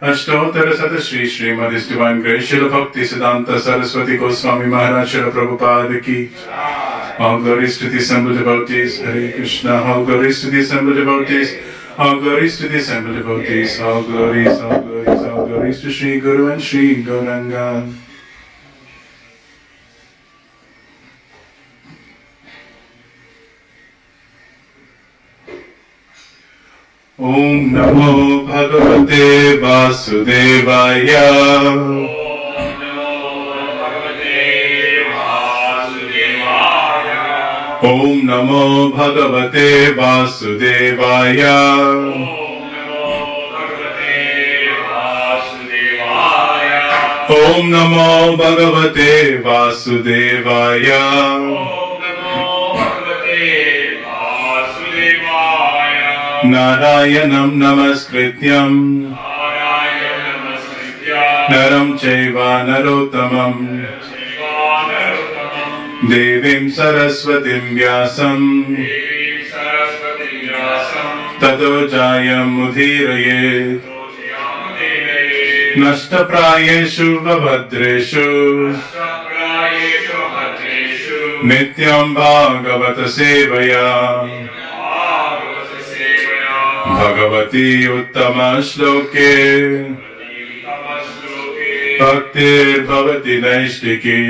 अष्टोत्तर शत Shri Shrimad divine grace शिल भक्ति सिद्धांत सरस्वती गोस्वामी महाराज शिल प्रभुपाद की. All glories to the assembled devotees. Hare Krishna. All glories to the assembled devotees. All glories to the assembled devotees. All glories, all glories, all glories to Sri Guru and Sri Gauranga. Om Namo Bhagavate Vasudevaya. Om Namo Bhagavate Vasudevaya. Om Namo Bhagavate Vasudevaya. Narayanam Namaskrityam Naram Chaiva Narottamam Devim Saraswatim Vyasam Tato Jayam Udhirayet Nashtaprayeshu Vabhadreshu Nityam Bhagavata Sevaya Bhagavati Uttama Shloke Bhaktir Bhavati Naishtiki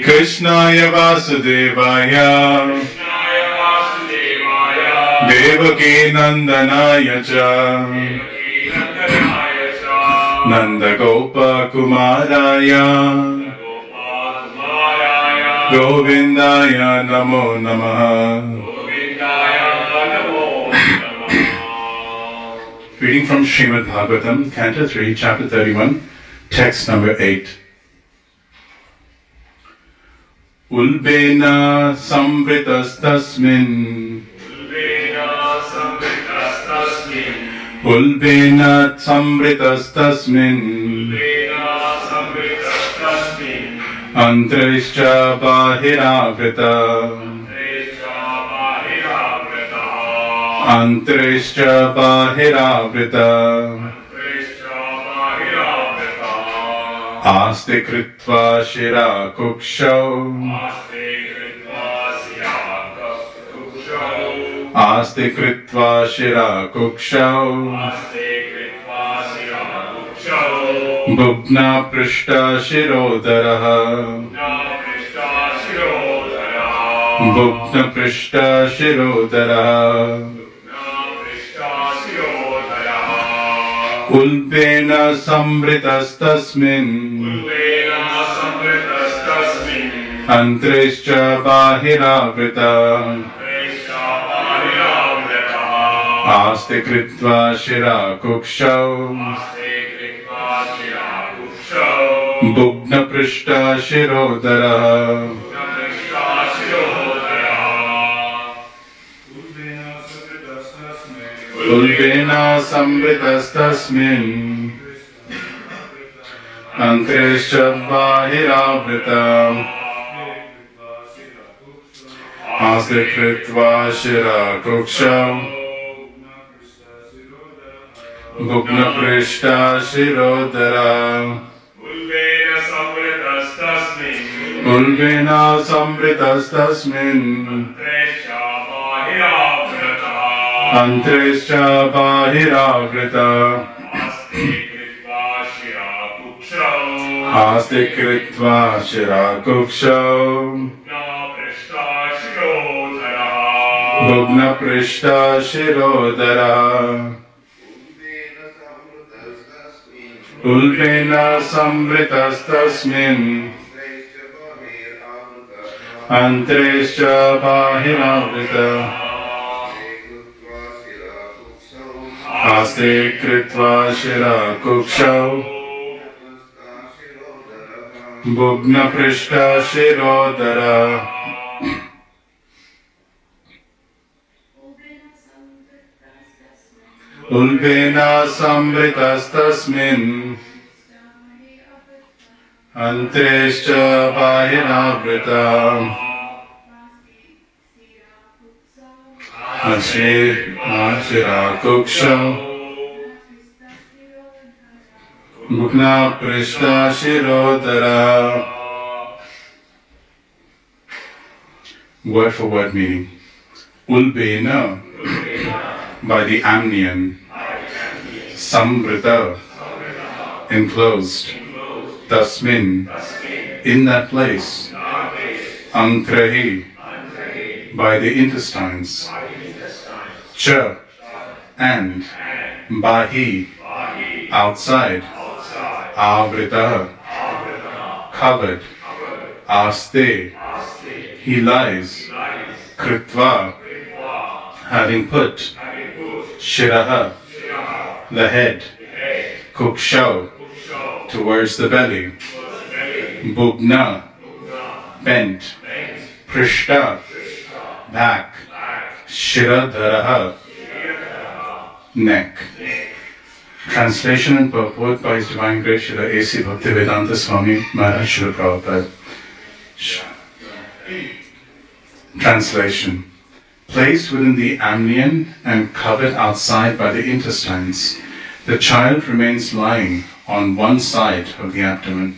Krishnaya Vasudevaya Devaki Nandanaya Cha Nanda Gopa Kumaraya Govindaya Namo Namaha. Reading from Srimad Bhagavatam, Canto 3, Chapter 31, Text number 8. Ulbena samritastasmin Ulbena samritastasmin Antrishcha bahiravrita Antrishcha bahiravrita Aste kritva shira kukshau Aste kritva shira kukshau Bhugna prishta shirodaraha Bhugna prishta shirodaraha Ulpena samritastasmin Antrishcha bahiravrita Aste kritva shira kukshau Bhugna prishta shirodaraha Ulvena samritastasmin Antrishcha bahiravrita Aste kritva shira kuksham Bhugna prishta shirodara Ulvena samritastasmin Antrishcha bahiravrita Aste kritva shira kukshau Bhugna prishta shirodara Ulpena samritastasmin Antrishcha bahiravrita Aste kritva shira kukshau Bhugna prishta shirodara Ulpena samritastasmin Antrishcha bahiravrita Ashira kuksha Bhukna Prishta Shirodara. Word for word meaning. Ulbena, by the amnion. Samvrita, enclosed. Tasmin, in that place. Antrahi, by the intestines. Cha, and. Bahi, outside. Avrita, covered. Aste, he lies. Kritva, having put. Shiraha, the head. Kukshau, towards the belly. Bhugna, bent. Prishta, back. Shiradharaha, neck. Translation and purport by His Divine Grace Srila A.C. Bhaktivedanta Swami Maharaj Srila Prabhupada. Translation. Placed within the amnion and covered outside by the intestines, the child remains lying on one side of the abdomen,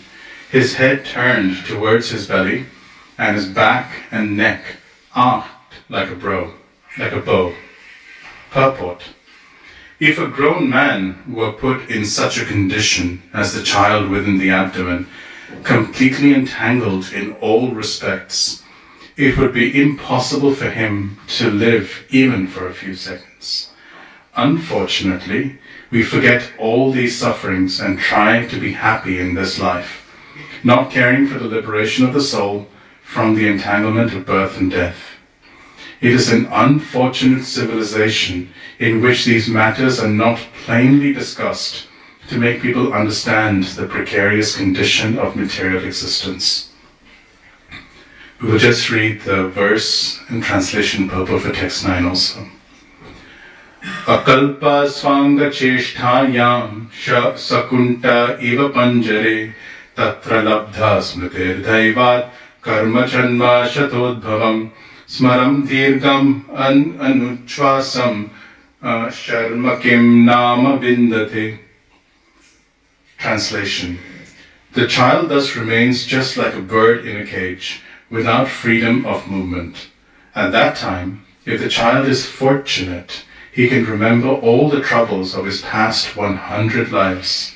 his head turned towards his belly, and his back and neck arched like a bow. Purport. If a grown man were put in such a condition as the child within the abdomen, completely entangled in all respects, it would be impossible for him to live even for a few seconds. Unfortunately, we forget all these sufferings and try to be happy in this life, not caring for the liberation of the soul from the entanglement of birth and death. It is an unfortunate civilization in which these matters are not plainly discussed to make people understand the precarious condition of material existence. We will just read the verse and translation purport for text 9 also. Akalpa swanga cheshtayam sakunta iva panjare tatra labdha smritir dhaivat karma janma shatodbhavam smaram dirgam anuchvasam sharma kim nama vindate. Translation. The child thus remains just like a bird in a cage, without freedom of movement. At that time, if the child is fortunate, he can remember all the troubles of his past 100 lives,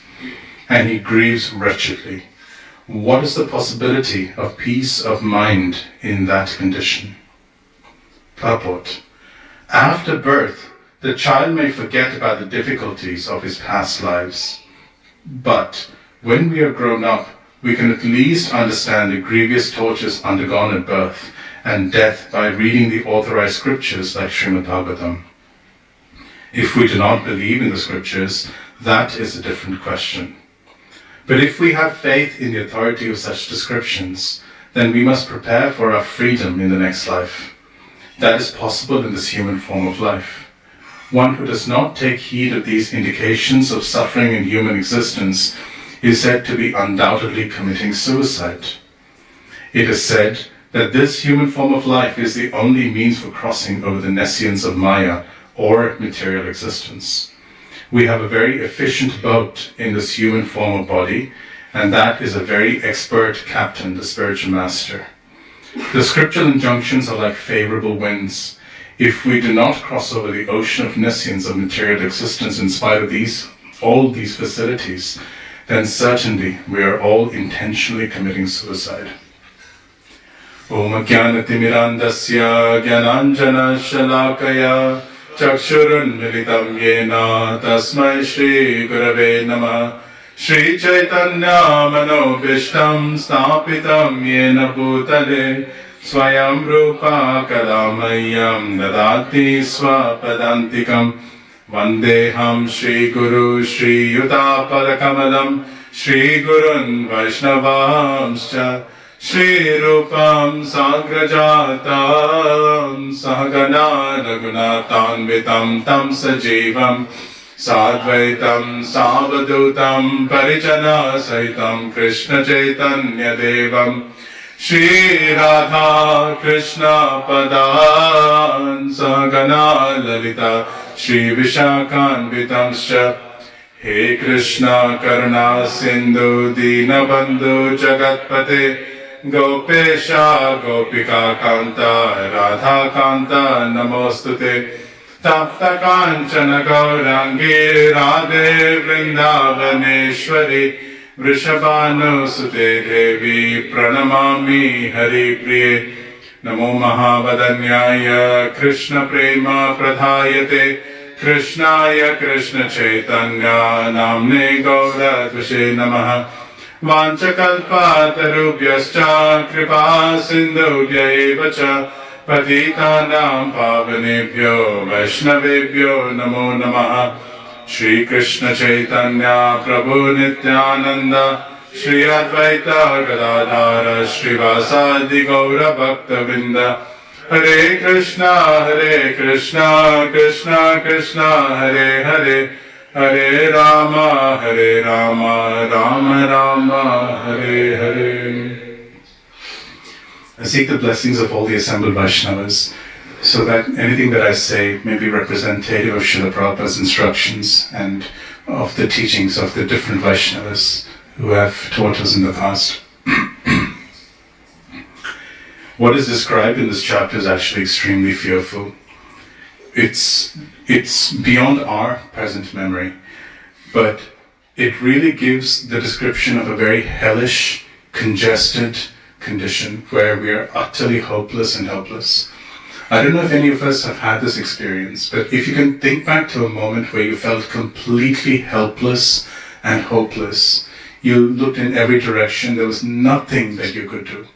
and he grieves wretchedly. What is the possibility of peace of mind in that condition? Purport. After birth, the child may forget about the difficulties of his past lives. But when we are grown up, we can at least understand the grievous tortures undergone at birth and death by reading the authorized scriptures like Srimad Bhagavatam. If we do not believe in the scriptures, that is a different question. But if we have faith in the authority of such descriptions, then we must prepare for our freedom in the next life. That is possible in this human form of life. One who does not take heed of these indications of suffering in human existence is said to be undoubtedly committing suicide. It is said that this human form of life is the only means for crossing over the nescience of Maya, or material existence. We have a very efficient boat in this human form of body, and that is a very expert captain, the spiritual master. The scriptural injunctions are like favorable winds. If we do not cross over the ocean of nescience of material existence in spite of all these facilities, then certainly we are all intentionally committing suicide. Om Jnanatimirandasya Jnananjana Shalakaya Chakshurun Militam Yena Tasmai Shri Gurave Namah Shri Chaitanya Manobishtam Stapitam Yena Bhutale Swayam Rupa Kalamayam Dadati Swapadantikam Vandeham Shri Guru Shri Yutapadakamalam Shri Gurun Vaishnavamscha Shri Rupam Sagrajatam Sahagana Raghunathanvitam Tam Sajivam Sadvaitam Savadutam Parijana Sahitam Krishna Chaitanya Devam Shri Radha Krishna Padan Sahagana Lalita Shri Vishakhanvitamscha He Krishna Karuna Sindhu Dinabandhu Jagatpate Gopesha Gopika Kanta Radha Kanta Namostute Tapta Kanchana Gaurangi Radhe Vrindavaneshwari Vrishabhanu Sute Devi Pranamami Hari Priye Namo Mahavadanyaya Krishna Prema Pradhayate Krishnaya Krishna Chaitanya Namne Gaura Dvashe Namaha Vanchakalpatarubhyascha Kripa Sindhubhya Evacha Patitanam Pavanebhyo Vaishnavebhyo Namo Namaha Shri Krishna Chaitanya Prabhu Nityananda Shri Advaita Gadadhara Shri Vasadi Gaura Bhakta Vrinda Hare Krishna, Krishna Krishna, Hare Hare, Hare Rama, Rama Rama, Hare Hare. I seek the blessings of all the assembled Vaishnavas, so that anything that I say may be representative of Srila Prabhupada's instructions and of the teachings of the different Vaishnavas who have taught us in the past. What is described in this chapter is actually extremely fearful. It's beyond our present memory, but it really gives the description of a very hellish, congested condition where we are utterly hopeless and helpless. I don't know if any of us have had this experience, but if you can think back to a moment where you felt completely helpless and hopeless, you looked in every direction, there was nothing that you could do.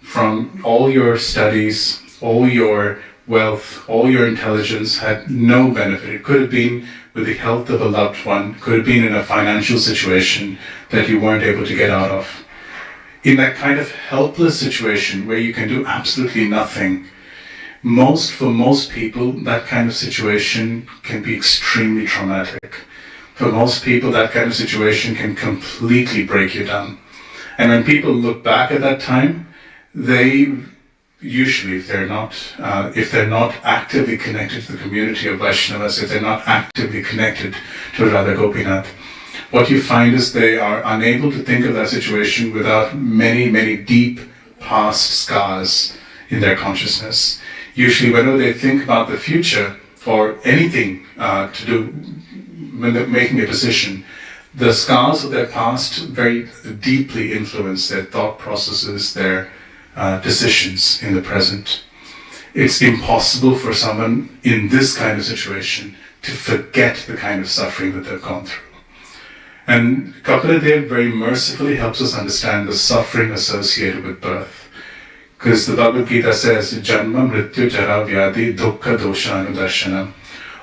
From all your studies, all your wealth, all your intelligence had no benefit. It could have been with the health of a loved one, could have been in a financial situation that you weren't able to get out of. In that kind of helpless situation where you can do absolutely nothing, for most people, that kind of situation can be extremely traumatic. For most people, that kind of situation can completely break you down. And when people look back at that time, they usually, if they're not actively connected to the community of Vaishnavas, if they're not actively connected to Radha Gopinath, what you find is they are unable to think of that situation without many, many deep past scars in their consciousness. Usually, whenever they think about the future or anything to do when they're making a decision, the scars of their past very deeply influence their thought processes, their decisions in the present. It's impossible for someone in this kind of situation to forget the kind of suffering that they've gone through. And Kapila very mercifully helps us understand the suffering associated with birth. Because the Bhagavad Gita says, Janma Mrityu Jara Vyadi Dukkha Dosha Anudarshanam.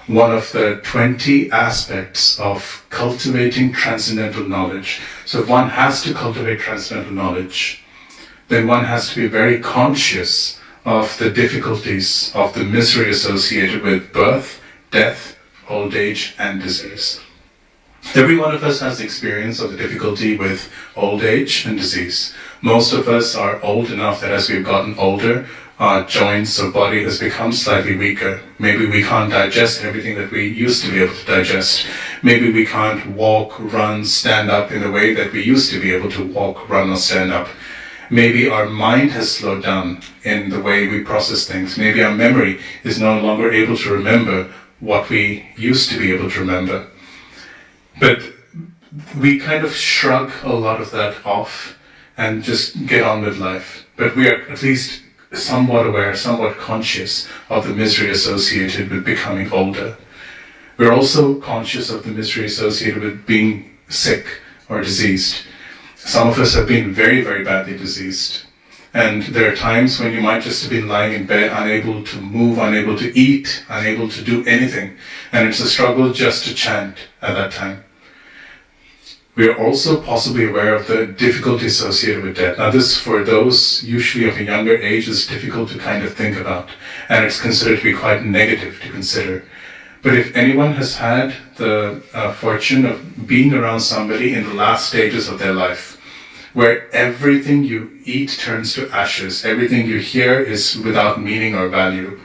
One of the 20 aspects of cultivating transcendental knowledge. So if one has to cultivate transcendental knowledge, then one has to be very conscious of the difficulties, of the misery associated with birth, death, old age, and disease. Every one of us has the experience of the difficulty with old age and disease. Most of us are old enough that as we've gotten older, our joints or body has become slightly weaker. Maybe we can't digest everything that we used to be able to digest. Maybe we can't walk, run, stand up in the way that we used to be able to walk, run, or stand up. Maybe our mind has slowed down in the way we process things. Maybe our memory is no longer able to remember what we used to be able to remember. But we kind of shrug a lot of that off and just get on with life. But we are at least somewhat aware, somewhat conscious of the misery associated with becoming older. We're also conscious of the misery associated with being sick or diseased. Some of us have been very, very badly diseased. And there are times when you might just have been lying in bed, unable to move, unable to eat, unable to do anything. And it's a struggle just to chant at that time. We are also possibly aware of the difficulty associated with death. Now this, for those usually of a younger age, is difficult to kind of think about. And it's considered to be quite negative to consider. But if anyone has had the fortune of being around somebody in the last stages of their life, where everything you eat turns to ashes, everything you hear is without meaning or value,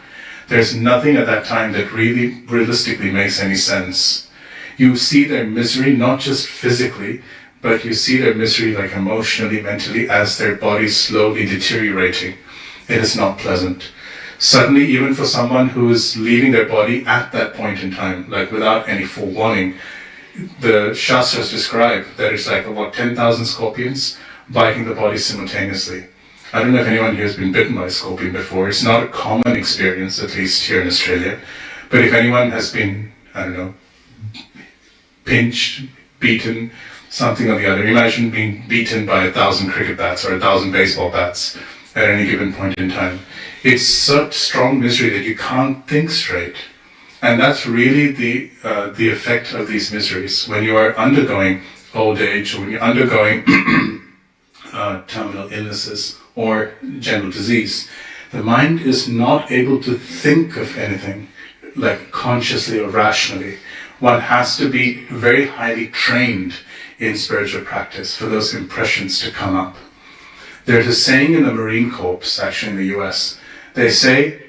there's nothing at that time that really realistically makes any sense. You see their misery not just physically, but you see their misery like emotionally, mentally, as their body's slowly deteriorating. It is not pleasant. Suddenly, even for someone who is leaving their body at that point in time, like without any forewarning, the Shastras describe that it's like about 10,000 scorpions biting the body simultaneously. I don't know if anyone here has been bitten by a scorpion before. It's not a common experience, at least here in Australia. But if anyone has been, I don't know, pinched, beaten, something or the other, imagine being beaten by 1,000 cricket bats or 1,000 baseball bats at any given point in time. It's such strong misery that you can't think straight. And that's really the effect of these miseries. When you are undergoing old age, or when you're undergoing terminal illnesses or general disease, the mind is not able to think of anything like consciously or rationally. One has to be very highly trained in spiritual practice for those impressions to come up. There's a saying in the Marine Corps, actually in the US, they say,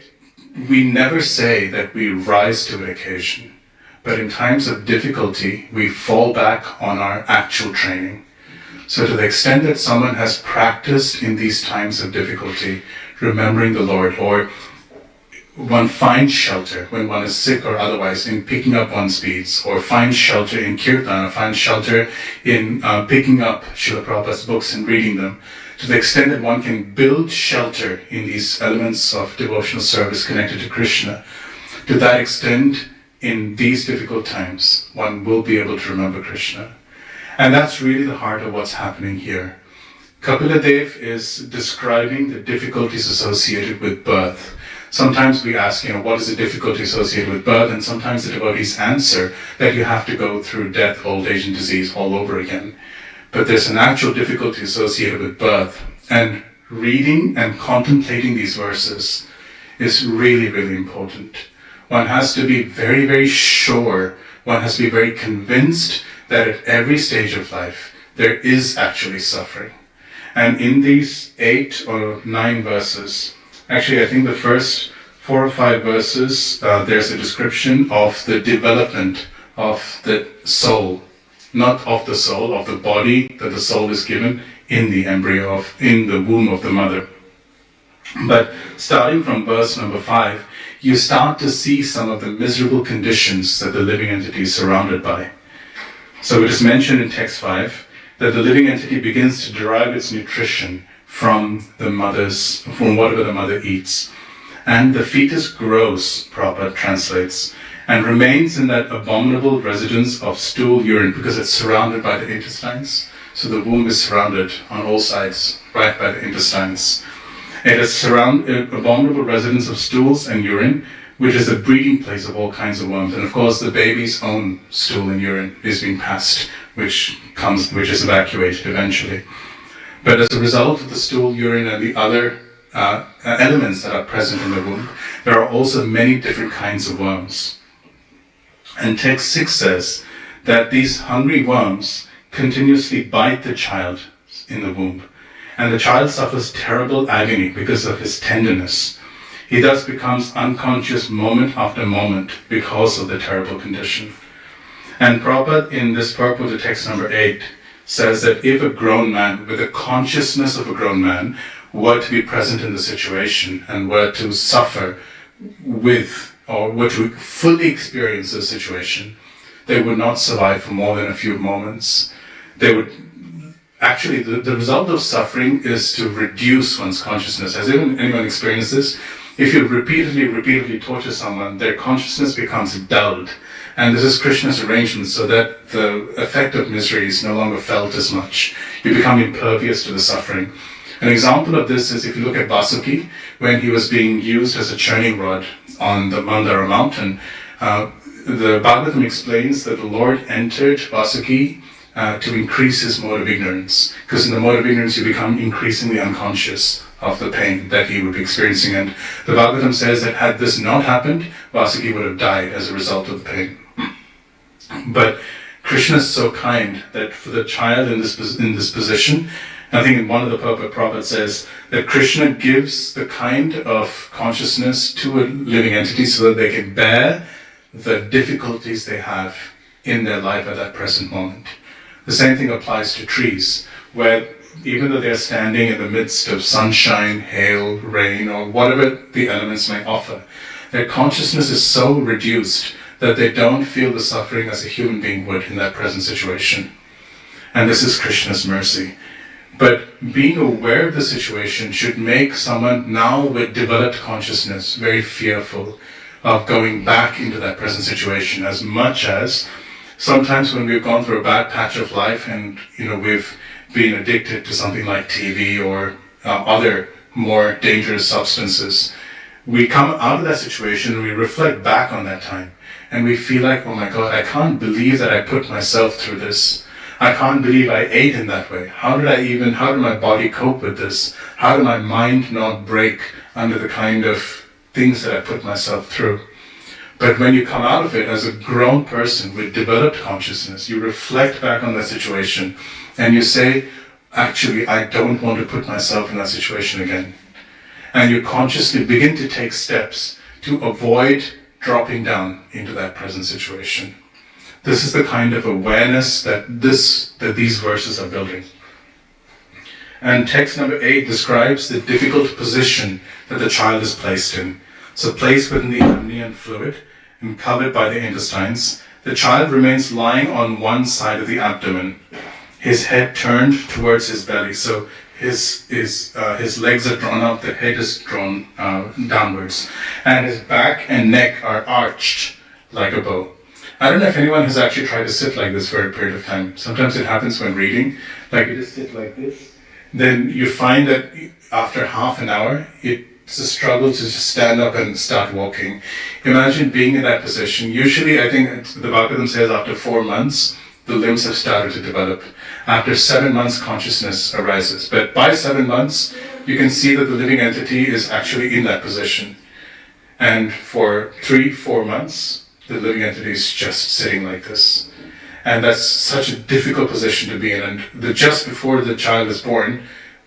we never say that we rise to an occasion, but in times of difficulty, we fall back on our actual training. So to the extent that someone has practiced in these times of difficulty, remembering the Lord, or one finds shelter when one is sick or otherwise in picking up one's beads, or finds shelter in kirtan, or finds shelter in picking up Srila Prabhupada's books and reading them, to the extent that one can build shelter in these elements of devotional service connected to Krishna, to that extent, in these difficult times, one will be able to remember Krishna. And that's really the heart of what's happening here. Kapila Dev is describing the difficulties associated with birth. Sometimes we ask, what is the difficulty associated with birth? And sometimes the devotees answer that you have to go through death, old age, and disease all over again. But there's an actual difficulty associated with birth. And reading and contemplating these verses is really, really important. One has to be very, very sure, one has to be very convinced that at every stage of life, there is actually suffering. And in these 8 or 9 verses, actually I think the first 4 or 5 verses, there's a description of the development of the soul. Not of the soul, of the body that the soul is given in the embryo, in the womb of the mother. But starting from verse number 5, you start to see some of the miserable conditions that the living entity is surrounded by. So it is mentioned in text 5 that the living entity begins to derive its nutrition from whatever the mother eats. And the fetus grows, Prabhupada translates, and remains in that abominable residence of stool urine because it's surrounded by the intestines. So the womb is surrounded on all sides, right by the intestines. It is abominable residence of stools and urine, which is a breeding place of all kinds of worms. And of course the baby's own stool and urine is being passed, which is evacuated eventually. But as a result of the stool, urine, and the other elements that are present in the womb, there are also many different kinds of worms. And text 6 says that these hungry worms continuously bite the child in the womb. And the child suffers terrible agony because of his tenderness. He thus becomes unconscious moment after moment because of the terrible condition. And Prabhupada in this purport to text number 8 says that if a grown man, with the consciousness of a grown man, were to be present in the situation and were to suffer with or were to fully experience the situation, they would not survive for more than a few moments. They would actually, the result of suffering is to reduce one's consciousness. Has anyone experienced this? If you repeatedly torture someone, their consciousness becomes dulled. And this is Krishna's arrangement so that the effect of misery is no longer felt as much. You become impervious to the suffering. An example of this is if you look at Vasuki, when he was being used as a churning rod on the Mandara mountain, the Bhagavatam explains that the Lord entered Vasuki to increase his mode of ignorance. Because in the mode of ignorance you become increasingly unconscious of the pain that he would be experiencing. And the Bhagavatam says that had this not happened, Vasuki would have died as a result of the pain. But Krishna is so kind that for the child in this position, I think in one of the Prabhupada says that Krishna gives the kind of consciousness to a living entity so that they can bear the difficulties they have in their life at that present moment. The same thing applies to trees, where even though they're standing in the midst of sunshine, hail, rain, or whatever the elements may offer, their consciousness is so reduced that they don't feel the suffering as a human being would in that present situation. And this is Krishna's mercy. But being aware of the situation should make someone now with developed consciousness very fearful of going back into that present situation, as much as sometimes when we've gone through a bad patch of life and we've been addicted to something like TV or other more dangerous substances, we come out of that situation and we reflect back on that time and we feel like, oh my God, I can't believe that I put myself through this. I can't believe I ate in that way. How did my body cope with this? How did my mind not break under the kind of things that I put myself through? But when you come out of it as a grown person with developed consciousness, you reflect back on that situation and you say, actually, I don't want to put myself in that situation again. And you consciously begin to take steps to avoid dropping down into that present situation. This is the kind of awareness that these verses are building. And text number 8 describes the difficult position that the child is placed in. So placed within the amnion fluid and covered by the intestines, the child remains lying on one side of the abdomen, his head turned towards his belly. So his legs are drawn up, the head is drawn downwards, and his back and neck are arched like a bow. I don't know if anyone has actually tried to sit like this for a period of time. Sometimes it happens when reading, like you just sit like this. Then you find that after half an hour, it's a struggle to just stand up and start walking. Imagine being in that position. Usually, I think the Bhagavatam says after 4 months, the limbs have started to develop. After 7 months, consciousness arises. But by 7 months, you can see that the living entity is actually in that position. And for 3-4 months, the living entity is just sitting like this. And that's such a difficult position to be in. And just before the child is born,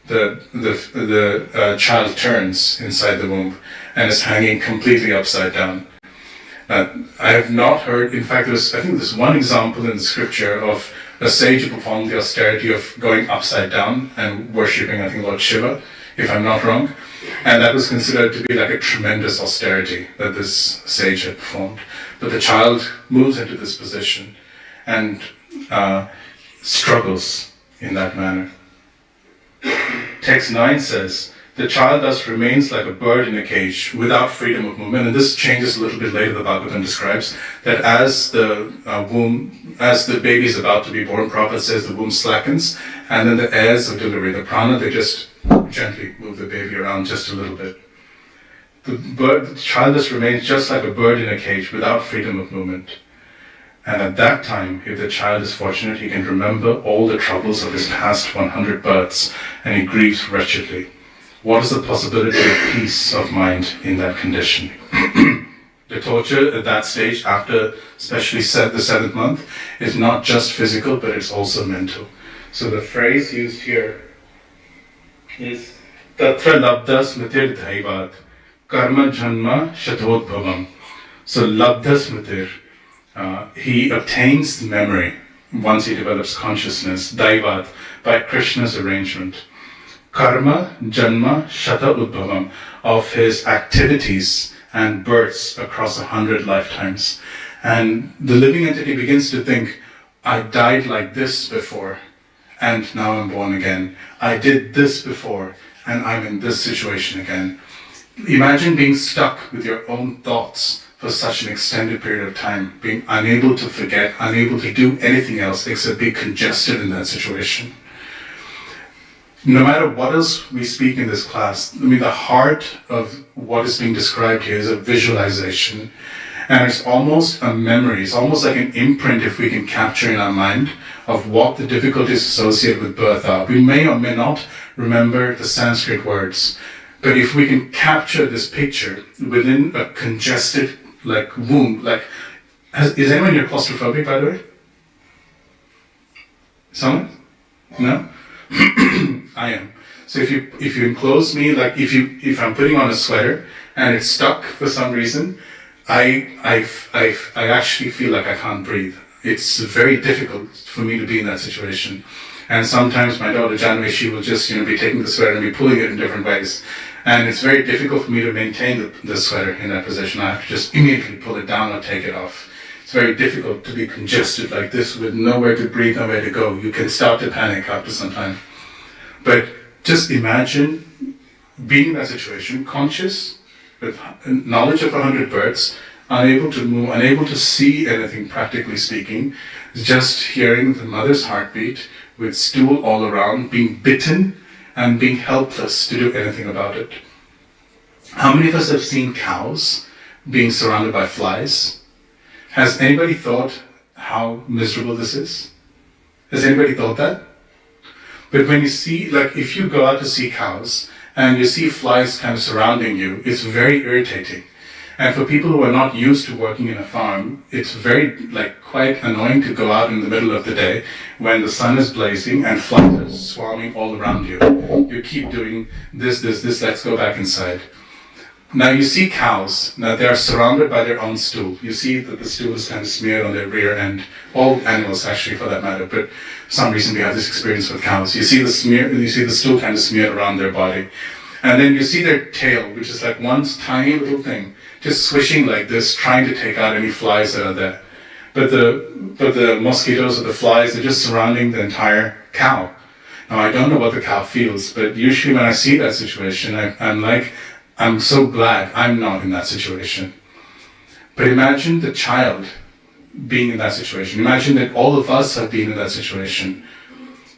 the child turns inside the womb and is hanging completely upside down. I have not heard, in fact, I think there's one example in the scripture of a sage who performed the austerity of going upside down and worshipping, I think, Lord Shiva, if I'm not wrong. And that was considered to be like a tremendous austerity that this sage had performed. But the child moves into this position and struggles in that manner. Text 9 says, the child thus remains like a bird in a cage without freedom of movement. And this changes a little bit later. The Bhagavatam describes that as the baby is about to be born, Prabhupada says the womb slackens, and then the heirs of delivery, the prana, they just gently move the baby around just a little bit. The child thus remains just like a bird in a cage without freedom of movement. And at that time, if the child is fortunate, he can remember all the troubles of his past 100 births, and he grieves wretchedly. What is the possibility of peace of mind in that condition? The torture at that stage, after especially the 7th month, is not just physical, but it's also mental. So the phrase used here is Tatra labda smritir dhaivat karma janma shatodbhavam. So labda smritir, he obtains memory once he develops consciousness, daivat, by Krishna's arrangement. Karma janma shata udbhavam, of his activities and births across 100 lifetimes. And the living entity begins to think, I died like this before, and now I'm born again. I did this before, and I'm in this situation again. Imagine being stuck with your own thoughts for such an extended period of time, being unable to forget, unable to do anything else except be congested in that situation. No matter what else we speak in this class, the heart of what is being described here is a visualization. And it's almost a memory, it's almost like an imprint, if we can capture in our mind, of what the difficulties associated with birth are. We may or may not remember the Sanskrit words, but if we can capture this picture within a congested womb, is anyone here claustrophobic, by the way? Someone? No? I am. So if you enclose me, if I'm putting on a sweater and it's stuck for some reason, I actually feel like I can't breathe. it's very difficult for me to be in that situation. And sometimes my daughter Janvi, she will just be taking the sweater and be pulling it in different ways. And it's very difficult for me to maintain the sweater in that position. I have to just immediately pull it down or take it off. It's very difficult to be congested like this with nowhere to breathe, nowhere to go. You can start to panic after some time. But just imagine being in that situation, conscious, with knowledge of 100 birds, unable to move, unable to see anything, practically speaking, just hearing the mother's heartbeat, with stool all around, being bitten and being helpless to do anything about it. How many of us have seen cows being surrounded by flies? Has anybody thought how miserable this is? Has anybody thought that? But when you see, like if you go out to see cows and you see flies kind of surrounding you, it's very irritating. And for people who are not used to working in a farm, it's very, quite annoying to go out in the middle of the day when the sun is blazing and flies are swarming all around you. You keep doing this, let's go back inside. Now you see cows, now they are surrounded by their own stool. You see that the stool is kind of smeared on their rear end. All animals actually for that matter, but for some reason we have this experience with cows. You see the stool kind of smeared around their body. And then you see their tail, which is like one tiny little thing, just swishing like this, trying to take out any flies that are there. But the mosquitoes or the flies are just surrounding the entire cow. Now I don't know what the cow feels, but usually when I see that situation, I'm so glad I'm not in that situation. But imagine the child being in that situation. Imagine that all of us have been in that situation.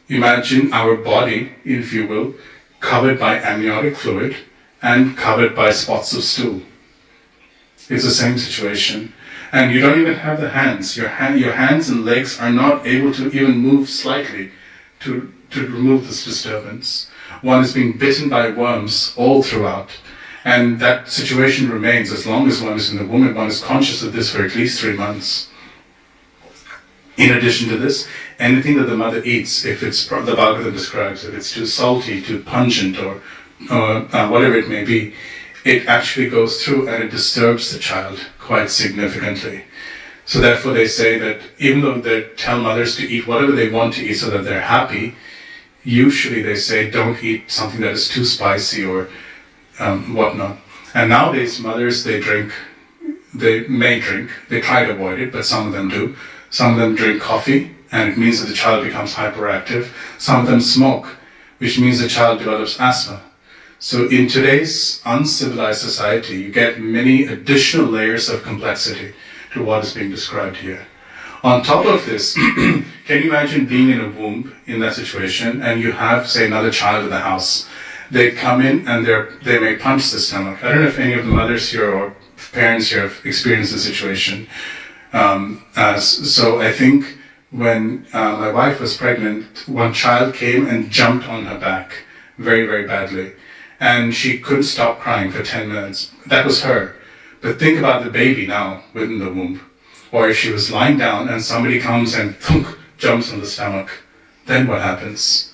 Imagine our body, if you will, covered by amniotic fluid and covered by spots of stool. It's the same situation. And you don't even have the hands. Your hands and legs are not able to even move slightly to remove this disturbance. One is being bitten by worms all throughout. And that situation remains as long as one is in the womb, and one is conscious of this for at least 3 months. In addition to this, anything that the mother eats, if it's, the Bhagavatam describes, if it's too salty, too pungent, or whatever it may be, it actually goes through and it disturbs the child quite significantly. So therefore they say that even though they tell mothers to eat whatever they want to eat so that they're happy, usually they say don't eat something that is too spicy or whatnot. And nowadays mothers, they may drink, they try to avoid it, but some of them do. Some of them drink coffee, and it means that the child becomes hyperactive. Some of them smoke, which means the child develops asthma. So in today's uncivilized society, you get many additional layers of complexity to what is being described here. On top of this, can you imagine being in a womb in that situation, and you have, say, another child in the house? They come in and they may punch the stomach. I don't know if any of the mothers here or parents here have experienced the situation. So I think when my wife was pregnant, one child came and jumped on her back very, very badly. And she couldn't stop crying for 10 minutes. That was her. But think about the baby now within the womb. Or if she was lying down and somebody comes and thunk, jumps on the stomach, then what happens?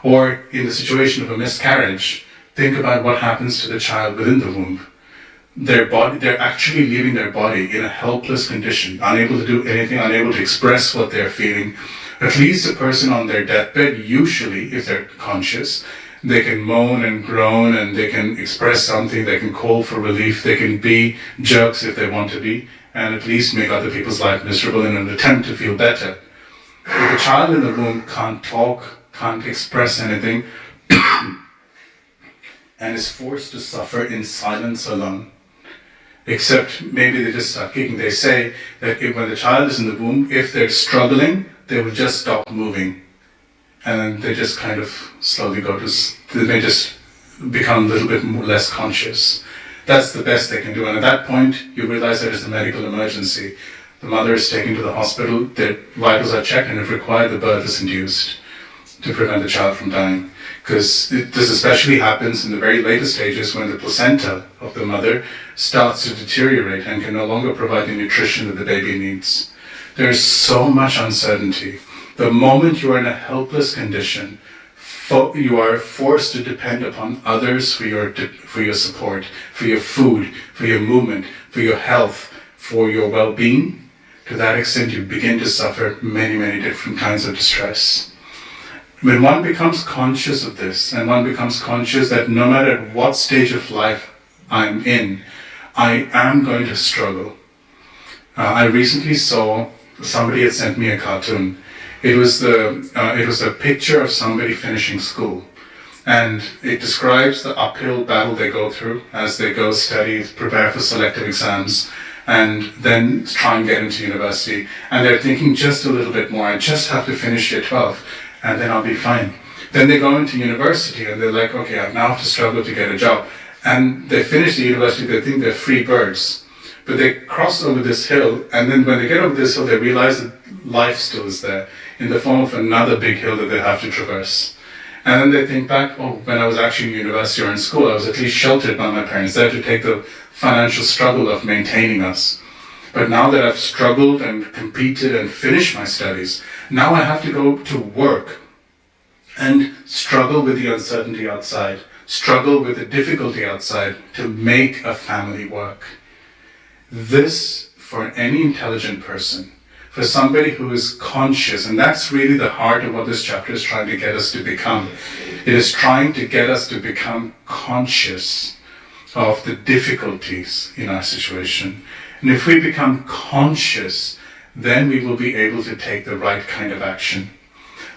Or in the situation of a miscarriage, think about what happens to the child within the womb. They're actually leaving their body in a helpless condition, unable to do anything, unable to express what they're feeling. At least a person on their deathbed, usually, if they're conscious, they can moan and groan and they can express something, they can call for relief, they can be jerks if they want to be, and at least make other people's life miserable in an attempt to feel better. If the child in the womb can't talk, can't express anything, and is forced to suffer in silence alone, except maybe they just start kicking. They say that when the child is in the womb, if they're struggling, they will just stop moving. And then they just kind of slowly they may just become a little bit less conscious. That's the best they can do. And at that point, you realize that it's a medical emergency. The mother is taken to the hospital, their vitals are checked, and if required, the birth is induced to prevent the child from dying. Because this especially happens in the very later stages when the placenta of the mother starts to deteriorate and can no longer provide the nutrition that the baby needs. There's so much uncertainty. The moment you are in a helpless condition, you are forced to depend upon others for your support, for your food, for your movement, for your health, for your well-being. to that extent you begin to suffer many, many different kinds of distress. When one becomes conscious of this, and one becomes conscious that no matter what stage of life I'm in, I am going to struggle. I recently saw, somebody had sent me a cartoon. It was a picture of somebody finishing school. And it describes the uphill battle they go through as they go study, prepare for selective exams, and then try and get into university. And they're thinking just a little bit more, I just have to finish year 12, and then I'll be fine. Then they go into university and they're like, okay, I now have to struggle to get a job. And they finish the university, they think they're free birds. But they cross over this hill, and then when they get over this hill, they realize that life still is there in the form of another big hill that they have to traverse. And then they think back, oh, when I was actually in university or in school, I was at least sheltered by my parents. They had to take the financial struggle of maintaining us. But now that I've struggled and competed and finished my studies, now I have to go to work and struggle with the uncertainty outside, struggle with the difficulty outside to make a family work. This, for any intelligent person, for somebody who is conscious, and that's really the heart of what this chapter is trying to get us to become. It is trying to get us to become conscious of the difficulties in our situation. And if we become conscious, then we will be able to take the right kind of action.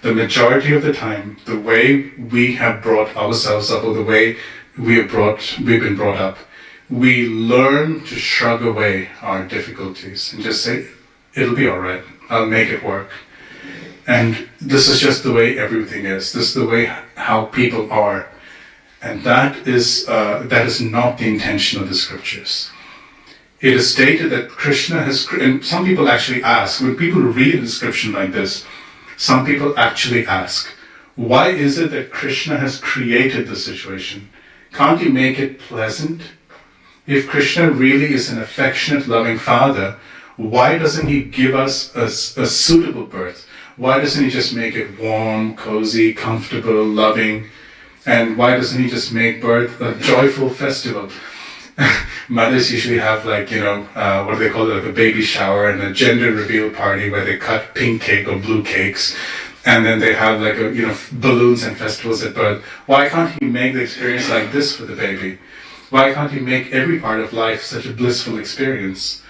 The majority of the time, the way we have brought ourselves up, or the way we've been brought up, we learn to shrug away our difficulties and just say, it'll be all right. I'll make it work. And this is just the way everything is. This is the way how people are. And that is not the intention of the scriptures. It is stated that Krishna has, and some people actually ask, when people read a description like this, some people actually ask, why is it that Krishna has created the situation? Can't he make it pleasant? If Krishna really is an affectionate, loving father, why doesn't he give us a suitable birth? Why doesn't he just make it warm, cozy, comfortable, loving? And why doesn't he just make birth a joyful festival? Mothers usually have what do they call it, like a baby shower and a gender reveal party where they cut pink cake or blue cakes. And then they have balloons and festivals at birth. Why can't he make the experience like this for the baby? Why can't he make every part of life such a blissful experience?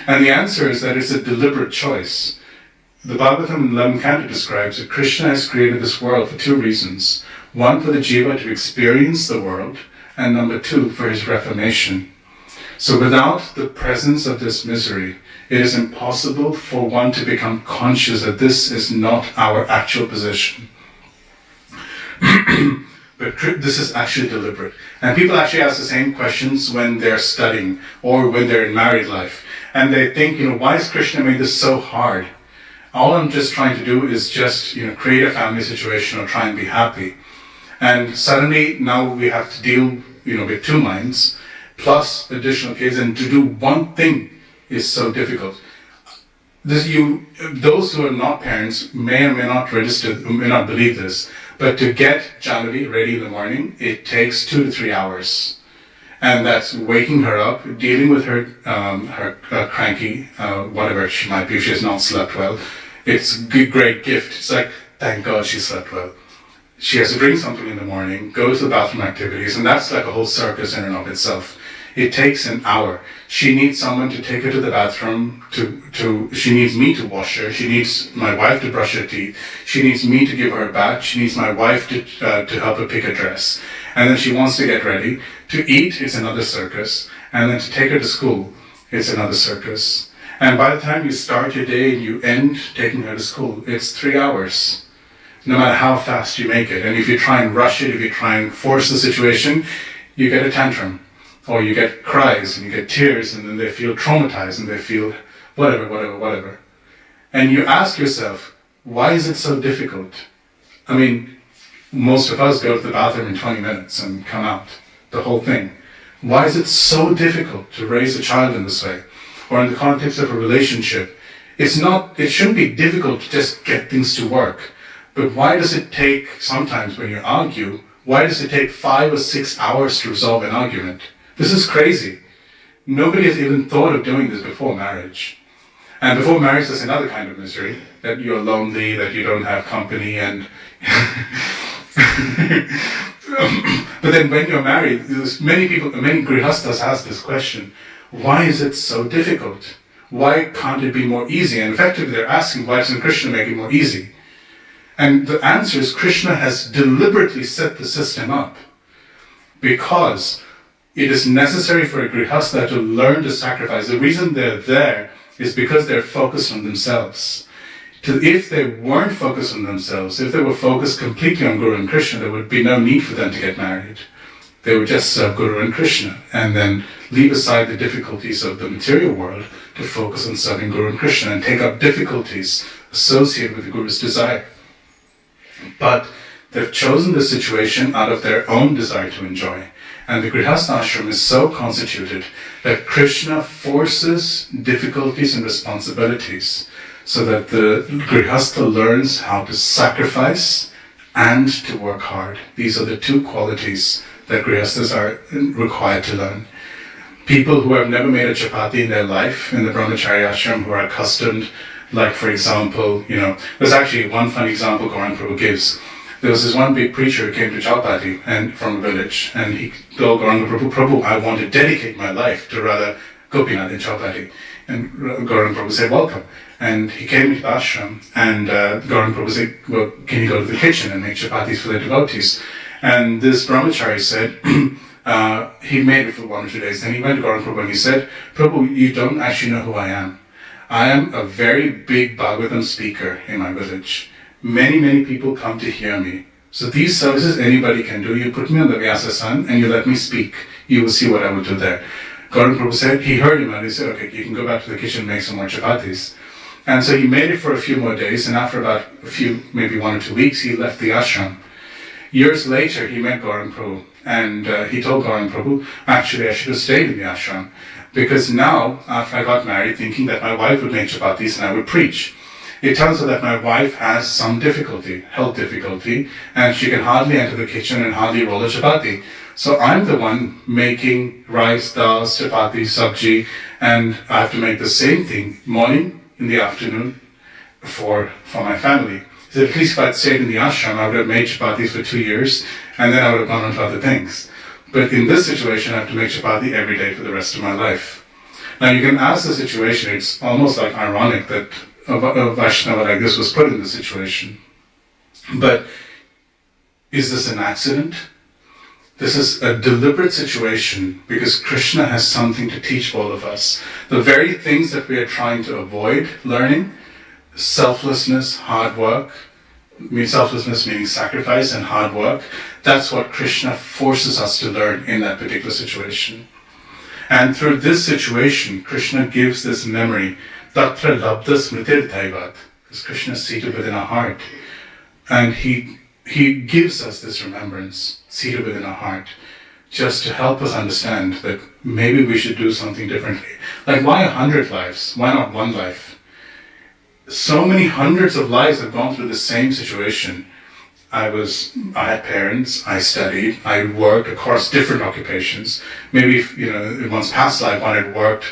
And the answer is that it's a deliberate choice. The Bhagavatam in 11th Canto describes that Krishna has created this world for two reasons. One, for the jiva to experience the world, and number two, for his reformation. So without the presence of this misery, it is impossible for one to become conscious that this is not our actual position. But this is actually deliberate. And people actually ask the same questions when they're studying or when they're in married life. And they think, why has Krishna made this so hard? All I'm just trying to do is just, create a family situation or try and be happy. And suddenly now we have to deal, with two minds, plus additional kids, and to do one thing is so difficult. Those who are not parents may or may not believe this, but to get Janavi ready in the morning, it takes 2 to 3 hours. And that's waking her up, dealing with her cranky, whatever she might be if she has not slept well. It's a great gift. It's like, thank God she slept well. She has to drink something in the morning, go to the bathroom activities, and that's like a whole circus in and of itself. It takes an hour. She needs someone to take her to the bathroom, she needs me to wash her, she needs my wife to brush her teeth, she needs me to give her a bath, she needs my wife to help her pick a dress. And then she wants to get ready. To eat, it's another circus. And then to take her to school, it's another circus. And by the time you start your day and you end taking her to school, it's 3 hours. No matter how fast you make it. And if you try and rush it, if you try and force the situation, you get a tantrum. Or you get cries and you get tears, and then they feel traumatized and they feel whatever. And you ask yourself, why is it so difficult? I mean, most of us go to the bathroom in 20 minutes and come out, the whole thing. Why is it so difficult to raise a child in this way? Or in the context of a relationship, it shouldn't be difficult to just get things to work. But why does it take, sometimes when you argue, why does it take 5 or 6 hours to resolve an argument? This is crazy. Nobody has even thought of doing this before marriage. And before marriage, there's another kind of misery, that you're lonely, that you don't have company, and but then when you're married, there's many grihastas ask this question: why is it so difficult? Why can't it be more easy? And effectively, they're asking, why doesn't Krishna make it more easy? And the answer is, Krishna has deliberately set the system up because it is necessary for a grihasta to learn to sacrifice. The reason they're there is because they're focused on themselves. If they weren't focused on themselves, if they were focused completely on Guru and Krishna, there would be no need for them to get married. They would just serve Guru and Krishna and then leave aside the difficulties of the material world to focus on serving Guru and Krishna and take up difficulties associated with the Guru's desire. But they've chosen this situation out of their own desire to enjoy. And the Grihastha ashram is so constituted that Krishna forces difficulties and responsibilities so that the Grihastha learns how to sacrifice and to work hard. These are the two qualities that Grihasthas are required to learn. People who have never made a chapati in their life in the Brahmacharya ashram, who are accustomed, like for example, there's actually one funny example Gauranga Prabhu gives. There was this one big preacher who came to Chowpatty and from a village, and he told Gauranga Prabhu, Prabhu, I want to dedicate my life to Radha Gopinath in Chowpatty. And Gauranga Prabhu said, welcome. And he came to the ashram, and Gauranga Prabhu said, well, can you go to the kitchen and make chapatis for the devotees? And this brahmachari said, he made it for 1 or 2 days. Then he went to Gauranga Prabhu and he said, Prabhu, you don't actually know who I am. I am a very big Bhagavatam speaker in my village. Many people come to hear me. So these services anybody can do. You put me on the Vyasasan and you let me speak. You will see what I will do there. Gauranga Prabhu said, he heard him and he said, okay, you can go back to the kitchen and make some more chapatis. And so he made it for a few more days, and after about maybe 1 or 2 weeks, he left the ashram. Years later, he met Gauranga Prabhu, and he told Gauranga Prabhu, actually I should have stayed in the ashram, because now, after I got married, thinking that my wife would make chapatis and I would preach, it turns out that my wife has some difficulty, health difficulty, and she can hardly enter the kitchen and hardly roll a chapati. So I'm the one making rice, dal, chapati, sabji, and I have to make the same thing morning, in the afternoon, for my family. So at least if I'd stayed in the ashram, I would have made chapatis for 2 years, and then I would have gone on to other things. But in this situation, I have to make chapati every day for the rest of my life. Now you can ask the situation, it's almost like ironic that a Vaishnava like this was put in this situation. But is this an accident? This is a deliberate situation because Krishna has something to teach all of us. The very things that we are trying to avoid learning, selflessness, hard work, selflessness meaning sacrifice and hard work, that's what Krishna forces us to learn in that particular situation. And through this situation, Krishna gives this memory, Tatra Labda Smritir Daivat, because Krishna is seated within our heart. And he gives us this remembrance, seated within our heart, just to help us understand that maybe we should do something differently. Like, why 100 lives? Why not 1 life? So many hundreds of lives have gone through the same situation. I had parents, I studied, I worked across different occupations. Maybe, in one's past life, one had worked,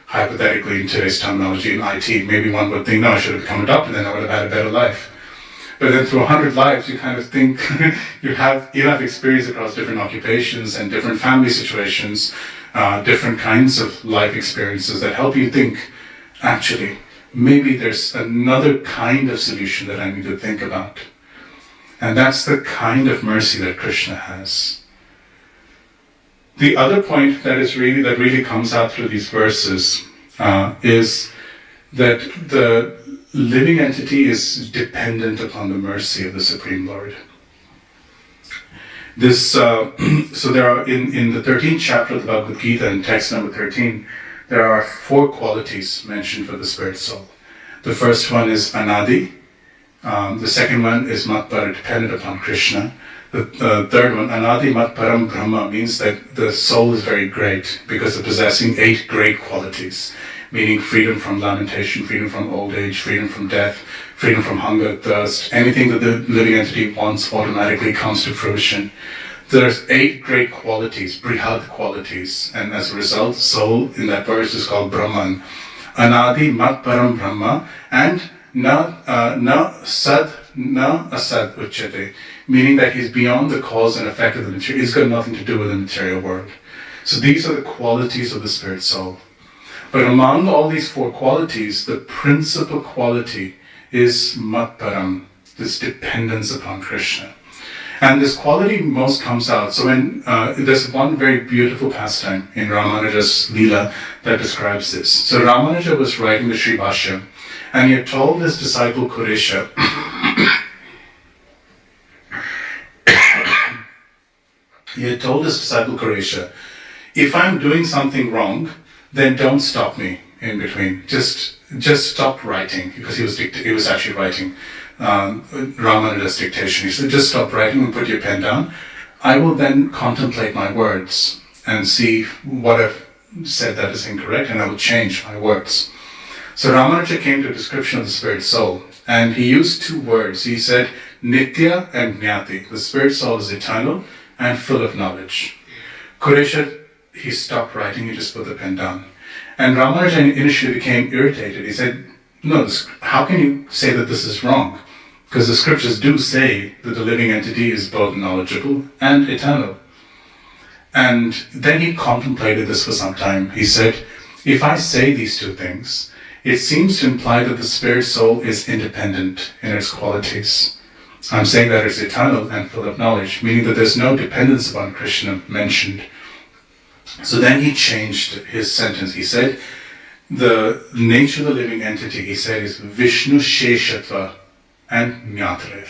hypothetically in today's terminology in IT, maybe one would think, no, I should have become a doctor, then I would have had a better life. But then through 100 lives, you kind of think you have enough experience across different occupations and different family situations, different kinds of life experiences that help you think, actually, maybe there's another kind of solution that I need to think about. And that's the kind of mercy that Krishna has. The other point that really comes out through these verses is that the living entity is dependent upon the mercy of the Supreme Lord. So there are, in the 13th chapter of the Bhagavad Gita, in text number 13, there are 4 qualities mentioned for the spirit soul. The first one is Anadi. The second one is Matpara, dependent upon Krishna. The third one, Anadi Matparam Brahma, means that the soul is very great because of possessing 8 great qualities, meaning freedom from lamentation, freedom from old age, freedom from death, freedom from hunger, thirst. Anything that the living entity wants automatically comes to fruition. There's 8 great qualities, brihad qualities, and as a result, soul in that verse is called Brahman. Anadi Mat Param Brahma, and na Sad na Asad Uchyate, meaning that he's beyond the cause and effect of the material. He's got nothing to do with the material world. So these are the qualities of the spirit soul. But among all these four qualities, the principal quality is Matparam, this dependence upon Krishna. And this quality most comes out. So when there's one very beautiful pastime in Ramanuja's Leela that describes this. So Ramanuja was writing the Sri Bhashya, and he had told his disciple Kuresha, if I'm doing something wrong, then don't stop me in between. Just stop writing, because he was actually writing Ramanuja's dictation. He said, just stop writing and put your pen down. I will then contemplate my words and see what I've said that is incorrect, and I will change my words. So Ramanuja came to a description of the spirit soul, and he used two words. He said, Nitya and Jnati. The spirit soul is eternal and full of knowledge. Kuresha, he stopped writing, he just put the pen down. And Ramanuja initially became irritated. He said, no, how can you say that this is wrong? Because the scriptures do say that the living entity is both knowledgeable and eternal. And then he contemplated this for some time. He said, if I say these two things, it seems to imply that the spirit soul is independent in its qualities. I'm saying that it's eternal and full of knowledge, meaning that there's no dependence upon Krishna mentioned. So then he changed his sentence. He said, the nature of the living entity, he said, is Vishnu Sheshatva and Jnatrev.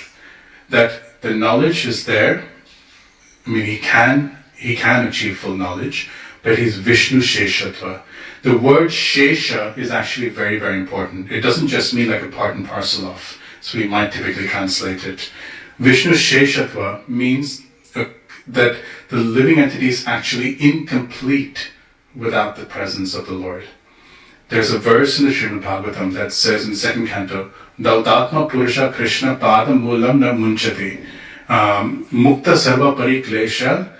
That the knowledge is there. I mean, he can achieve full knowledge, but he's Vishnu Sheshatva. The word Shesha is actually very, very important. It doesn't just mean like a part and parcel of, so we might typically translate it. Vishnu Sheshatva means that the living entity is actually incomplete without the presence of the Lord. There's a verse in the Srimad Bhagavatam that says in the second canto, Dautatma Purusha Krishna Pada Mulam Na Munchati Mukta Sarva Pariklesha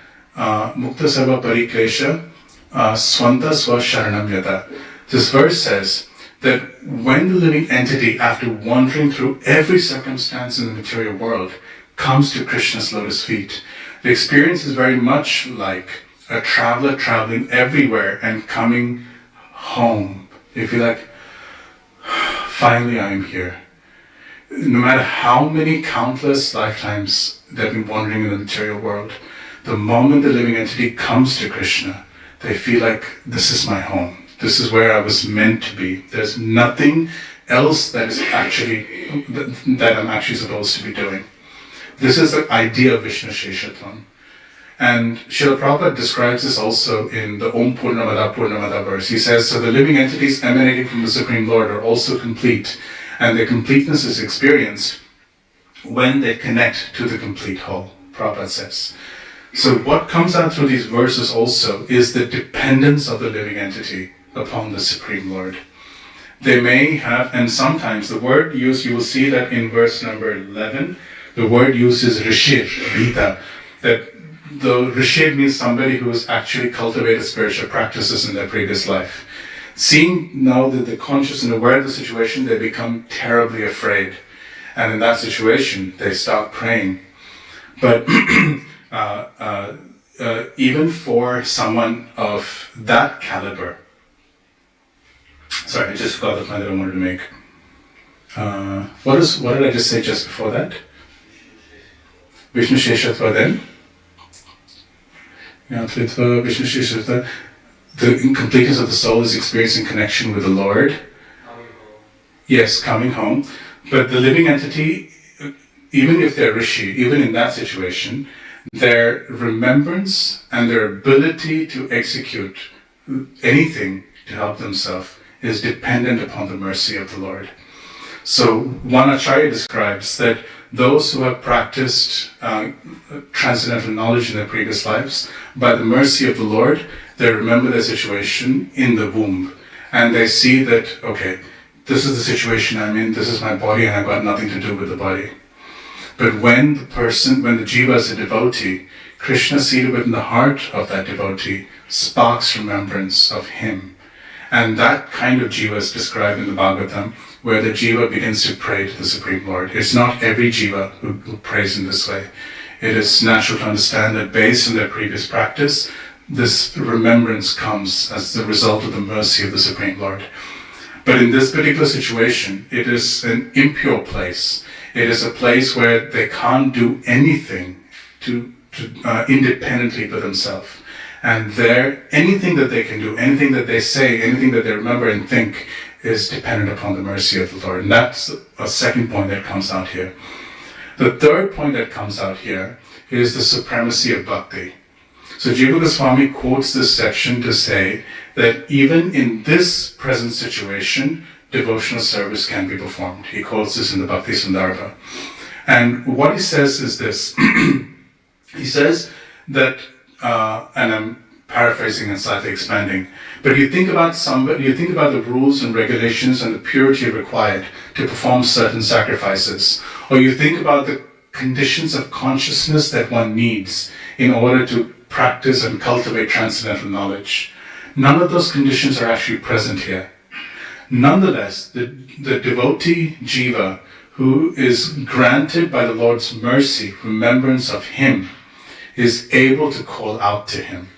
Swanta Swa Sharanam Yata. This verse says that when the living entity, after wandering through every circumstance in the material world, comes to Krishna's lotus feet, the experience is very much like a traveler traveling everywhere and coming home. You feel like, finally I am here. No matter how many countless lifetimes they've been wandering in the material world, the moment the living entity comes to Krishna, they feel like, this is my home. This is where I was meant to be. There's nothing else that is actually, that I'm actually supposed to be doing. This is the idea of Vishnu Sheshatvam. And Srila Prabhupada describes this also in the Om Purnamada verse. He says, so the living entities emanating from the Supreme Lord are also complete, and their completeness is experienced when they connect to the complete whole, Prabhupada says. So what comes out through these verses also is the dependence of the living entity upon the Supreme Lord. They may have, and sometimes the word used, you will see that in verse number 11, the word used is Rishir, Rita, that the Rishir means somebody who has actually cultivated spiritual practices in their previous life. Seeing now that they're conscious and aware of the situation, they become terribly afraid. And in that situation, they start praying. But even for someone of that caliber, sorry, I just forgot the point that I wanted to make. What did I just say just before that? Vishnu Sheshatva then? Vishnu Sheshatva. The incompleteness of the soul is experienced in connection with the Lord. Yes, coming home. But the living entity, even if they're Rishi, even in that situation, their remembrance and their ability to execute anything to help themselves is dependent upon the mercy of the Lord. So one Acharya describes that those who have practiced transcendental knowledge in their previous lives, by the mercy of the Lord, they remember their situation in the womb. And they see that, okay, this is the situation I'm in, this is my body, and I've got nothing to do with the body. But when the jiva is a devotee, Krishna seated within the heart of that devotee sparks remembrance of him. And that kind of jiva is described in the Bhagavatam, where the jiva begins to pray to the Supreme Lord. It's not every jiva who prays in this way. It is natural to understand that based on their previous practice, this remembrance comes as the result of the mercy of the Supreme Lord. But in this particular situation, it is an impure place. It is a place where they can't do anything to independently for themselves. And there, anything that they can do, anything that they say, anything that they remember and think is dependent upon the mercy of the Lord. And that's a second point that comes out here. The third point that comes out here is the supremacy of bhakti. So Jiva Goswami quotes this section to say that even in this present situation, devotional service can be performed. He quotes this in the Bhakti Sandarbha. And what he says is this. He says that, and I'm paraphrasing and slightly expanding, but you think about the rules and regulations and the purity required to perform certain sacrifices, or you think about the conditions of consciousness that one needs in order to practice and cultivate transcendental knowledge. None of those conditions are actually present here. Nonetheless, the devotee jiva who is granted by the Lord's mercy remembrance of him is able to call out to him.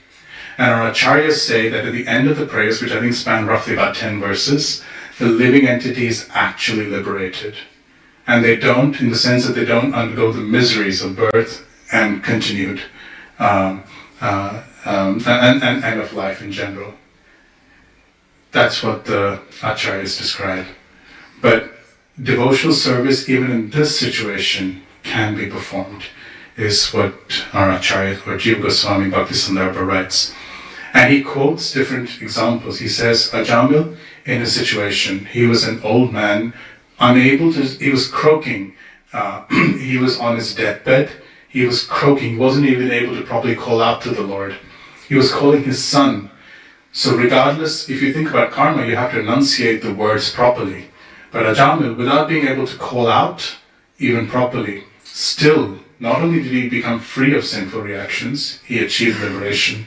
And our acharyas say that at the end of the prayers, which I think span roughly about 10 verses, the living entity is actually liberated. And they don't, in the sense that they don't undergo the miseries of birth and continued and end of life in general. That's what the acharyas describe. But devotional service, even in this situation, can be performed, is what our acharya, or Jiva Goswami Bhakti Sandarbha writes. And he quotes different examples. He says, Ajamil, in a situation, he was an old man, he was croaking. He was on his deathbed. He was croaking. He wasn't even able to properly call out to the Lord. He was calling his son. So regardless, if you think about karma, you have to enunciate the words properly. But Ajamil, without being able to call out even properly, still, not only did he become free of sinful reactions, he achieved liberation.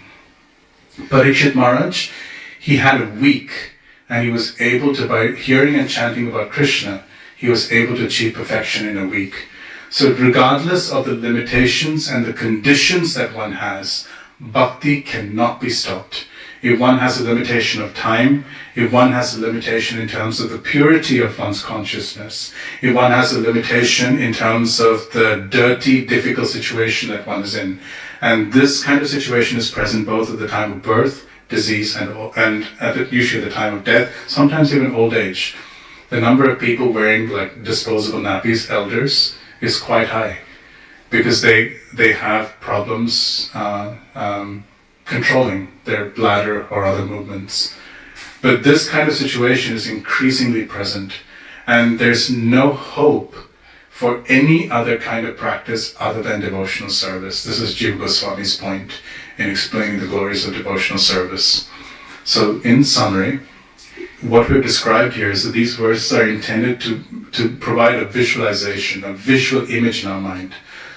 Parikshit Maharaj, he had a week, and he was able to, by hearing and chanting about Krishna, he was able to achieve perfection in a week. So regardless of the limitations and the conditions that one has, bhakti cannot be stopped. If one has a limitation of time, if one has a limitation in terms of the purity of one's consciousness, if one has a limitation in terms of the dirty, difficult situation that one is in, and this kind of situation is present both at the time of birth, disease, and usually at the time of death, sometimes even old age. The number of people wearing like disposable nappies, elders, is quite high, because they have problems controlling their bladder or other movements. But this kind of situation is increasingly present, and there's no hope for any other kind of practice other than devotional service. This is Jiva Goswami's point in explaining the glories of devotional service. So in summary, what we've described here is that these verses are intended to provide a visualization, a visual image in our mind,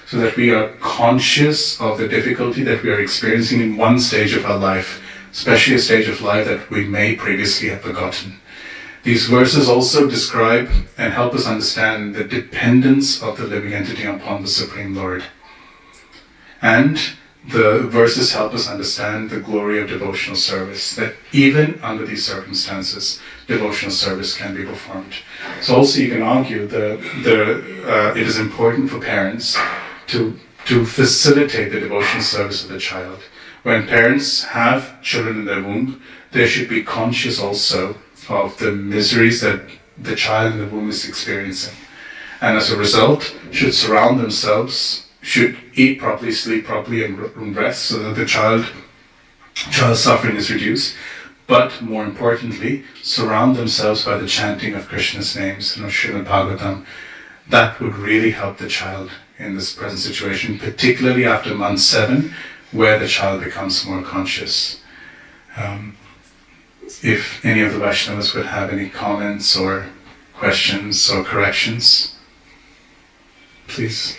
so that we are conscious of the difficulty that we are experiencing in one stage of our life, especially a stage of life that we may previously have forgotten. These verses also describe and help us understand the dependence of the living entity upon the Supreme Lord. And the verses help us understand the glory of devotional service, that even under these circumstances, devotional service can be performed. So also you can argue that it is important for parents to facilitate the devotional service of the child. When parents have children in their womb, they should be conscious also of the miseries that the child in the womb is experiencing. And as a result, should surround themselves, should eat properly, sleep properly, and rest, so that the child's suffering is reduced. But more importantly, surround themselves by the chanting of Krishna's names and of Srimad Bhagavatam. That would really help the child in this present situation, particularly after month 7, where the child becomes more conscious. If any of the Vaishnavas would have any comments or questions or corrections, please.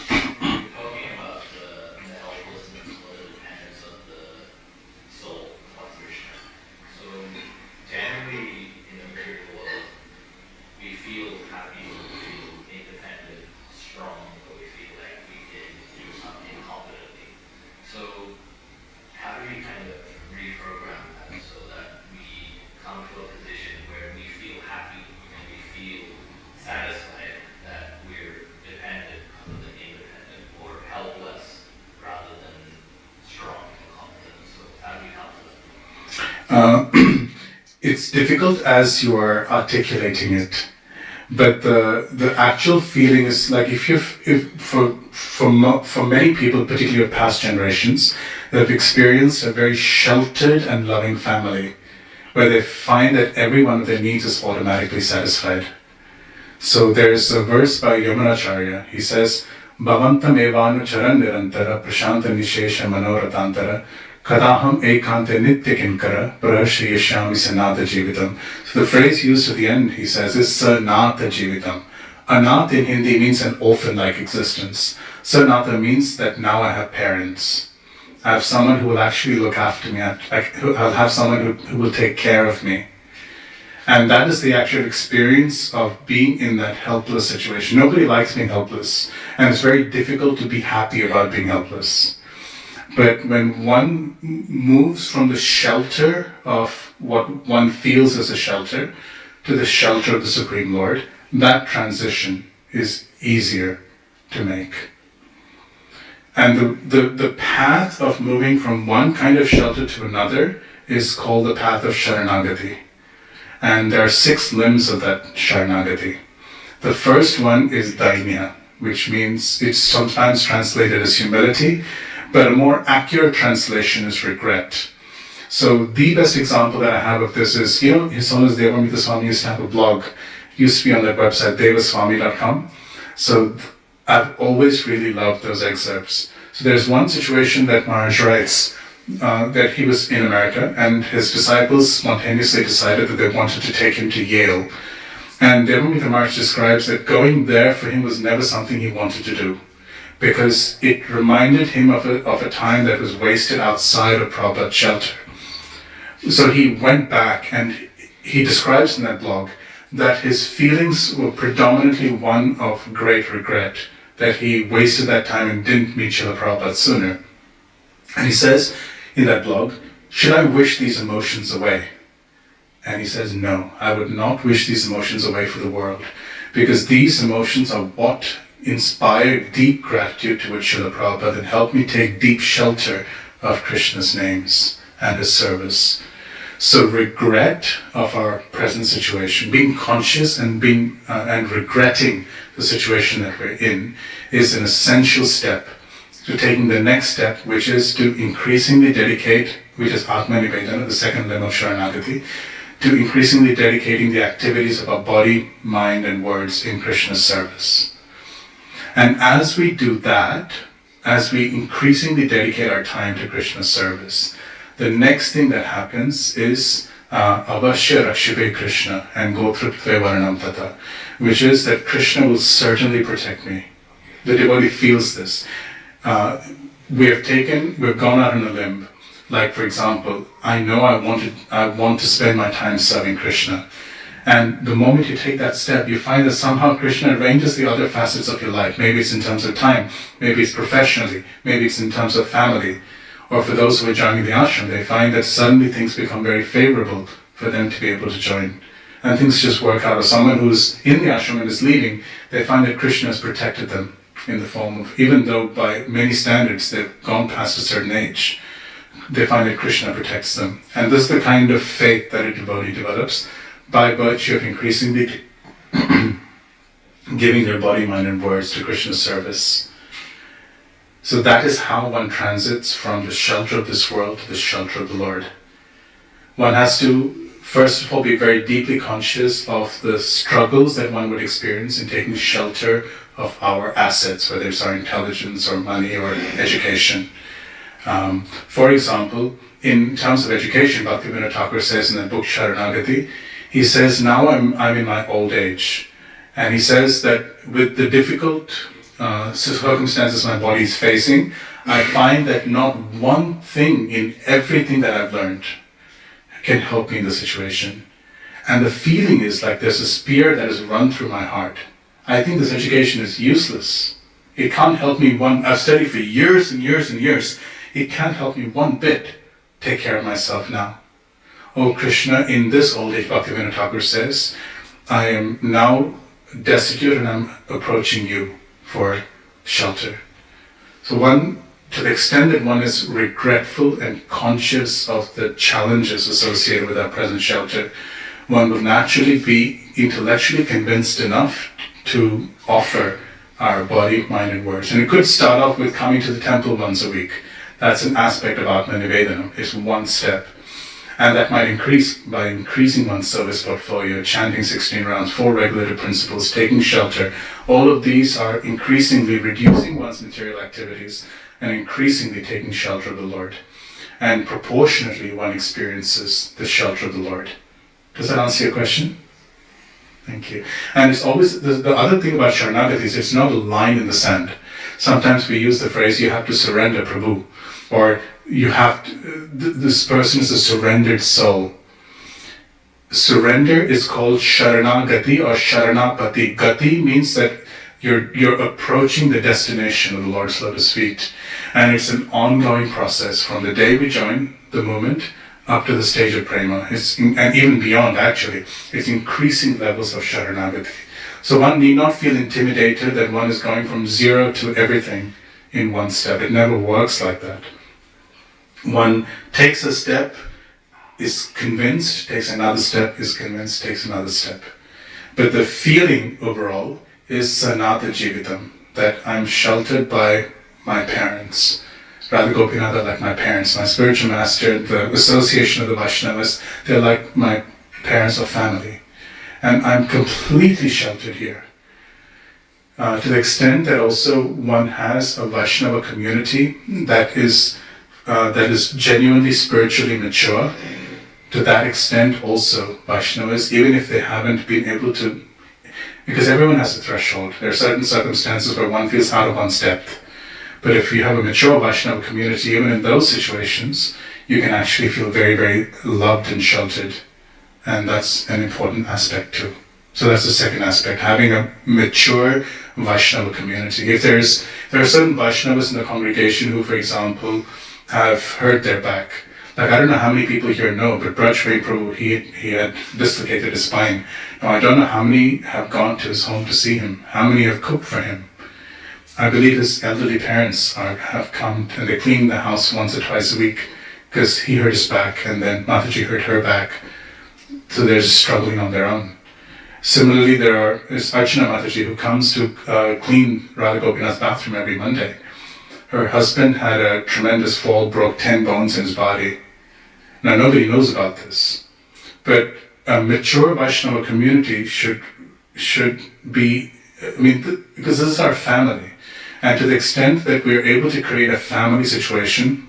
Talking about the It's difficult as you are articulating it, but the actual feeling is like for many people, particularly of past generations, that have experienced a very sheltered and loving family, where they find that every one of their needs is automatically satisfied. So there's a verse by Yamunacharya. He says, Bhavantam evanu charan nirantara prashanta nishesha manoratantara kadaham ekante nitya kinkara prahashriyashyami sanata jivitam. So the phrase used at the end, he says, is sanata jivitam. Anath in Hindi means an orphan-like existence. Sanata means that now I have parents. I have someone who will actually look after me. I'll have someone who will take care of me. And that is the actual experience of being in that helpless situation. Nobody likes being helpless, and it's very difficult to be happy about being helpless. But when one moves from the shelter of what one feels as a shelter to the shelter of the Supreme Lord, that transition is easier to make. And the path of moving from one kind of shelter to another is called the path of Sharanagati. And there are 6 limbs of that Sharanagati. The first one is Dainya, which means it's sometimes translated as humility, but a more accurate translation is regret. So the best example that I have of this is, His Holiness Devamrita Swami used to have a blog. It used to be on their website, devaswami.com. So I've always really loved those excerpts. So there's one situation that Maharaj writes, that he was in America and his disciples spontaneously decided that they wanted to take him to Yale. And Devamrita Maharaj describes that going there for him was never something he wanted to do, because it reminded him of a time that was wasted outside of Prabhupada's shelter. So he went back, and he describes in that blog that his feelings were predominantly one of great regret, that he wasted that time and didn't meet Srila Prabhupada sooner. And he says in that blog, should I wish these emotions away? And he says, no, I would not wish these emotions away for the world, because these emotions are what inspire deep gratitude towards Srila Prabhupada and help me take deep shelter of Krishna's names and his service. So regret of our present situation, being conscious and and regretting the situation that we're in, is an essential step to taking the next step, which is to increasingly dedicate, which is Atma Nivedana, the second limb of Sharanagati, to increasingly dedicating the activities of our body, mind, and words in Krishna's service. And as we do that, as we increasingly dedicate our time to Krishna's service, the next thing that happens is Avashya Rakshive Krishna and Gotrutve Varanam Tata, which is that Krishna will certainly protect me. The devotee feels this. We've gone out on a limb. Like, for example, I know I want to spend my time serving Krishna. And the moment you take that step, you find that somehow Krishna arranges the other facets of your life. Maybe it's in terms of time, maybe it's professionally, maybe it's in terms of family. Or for those who are joining the ashram, they find that suddenly things become very favorable for them to be able to join. And things just work out. Or someone who's in the ashram and is leaving, they find that Krishna has protected them in the form of, even though by many standards they've gone past a certain age, they find that Krishna protects them. And this is the kind of faith that a devotee develops by virtue of increasingly giving their body, mind, and words to Krishna's service. So that is how one transits from the shelter of this world to the shelter of the Lord. One has to, first of all, be very deeply conscious of the struggles that one would experience in taking shelter of our assets, whether it's our intelligence or money or education. For example, in terms of education, Bhaktivinoda Thakur says in the book Sharanagati, he says, now I'm in my old age. And he says that with the difficult circumstances my body is facing, I find that not one thing in everything that I've learned can help me in the situation. And the feeling is like there's a spear that has run through my heart. I think this education is useless. It can't help me I've studied for years and years and years. It can't help me one bit take care of myself now. Oh Krishna, in this old age, Bhaktivinoda Thakur says, I am now destitute and I'm approaching you for shelter. So one to the extent that one is regretful and conscious of the challenges associated with our present shelter, one would naturally be intellectually convinced enough to offer our body, mind, and words. And it could start off with coming to the temple once a week. That's an aspect of Atma Nivedanam. It's one step. And that might increase by increasing one's service portfolio, chanting 16 rounds, 4 regulative principles, taking shelter. All of these are increasingly reducing one's material activities and increasingly taking shelter of the Lord. And proportionately, one experiences the shelter of the Lord. Does that answer your question? Thank you. And it's always, the other thing about Sharanagati is it's not a line in the sand. Sometimes we use the phrase, you have to surrender Prabhu, or you have to, this person is a surrendered soul. Surrender is called Sharanagati or Sharanapati. Gati means that you're approaching the destination of the Lord's lotus feet. And it's an ongoing process from the day we join the movement up to the stage of prema. And even beyond, actually. It's increasing levels of Sharanagati. So one need not feel intimidated that one is going from zero to everything in one step. It never works like that. One takes a step, is convinced, takes another step, is convinced, takes another step. But the feeling overall is Sanata Jivitam, that I'm sheltered by my parents. Radha Gopinatha like my parents, my spiritual master, the association of the Vaishnavas, they're like my parents or family. And I'm completely sheltered here. To the extent that also one has a Vaishnava community that is genuinely spiritually mature. To that extent also Vaishnavas, even if they haven't been able to, because everyone has a threshold. There are certain circumstances where one feels out of one's depth. But if you have a mature Vaishnava community, even in those situations, you can actually feel very, very loved and sheltered. And that's an important aspect too. So that's the second aspect, having a mature Vaishnava community. If there are certain Vaishnavas in the congregation who, for example, have hurt their back. Like, I don't know how many people here know, but Braj Prabhu, he had dislocated his spine. Now, I don't know how many have gone to his home to see him, how many have cooked for him. I believe his elderly parents have come and they clean the house once or twice a week because he hurt his back and then Mataji hurt her back. So they're just struggling on their own. Similarly, there's Archana Mataji who comes to clean Radha Gopinath's bathroom every Monday. Her husband had a tremendous fall, broke 10 bones in his body. Now, nobody knows about this. But a mature Vaishnava community should be, because this is our family. And to the extent that we're able to create a family situation,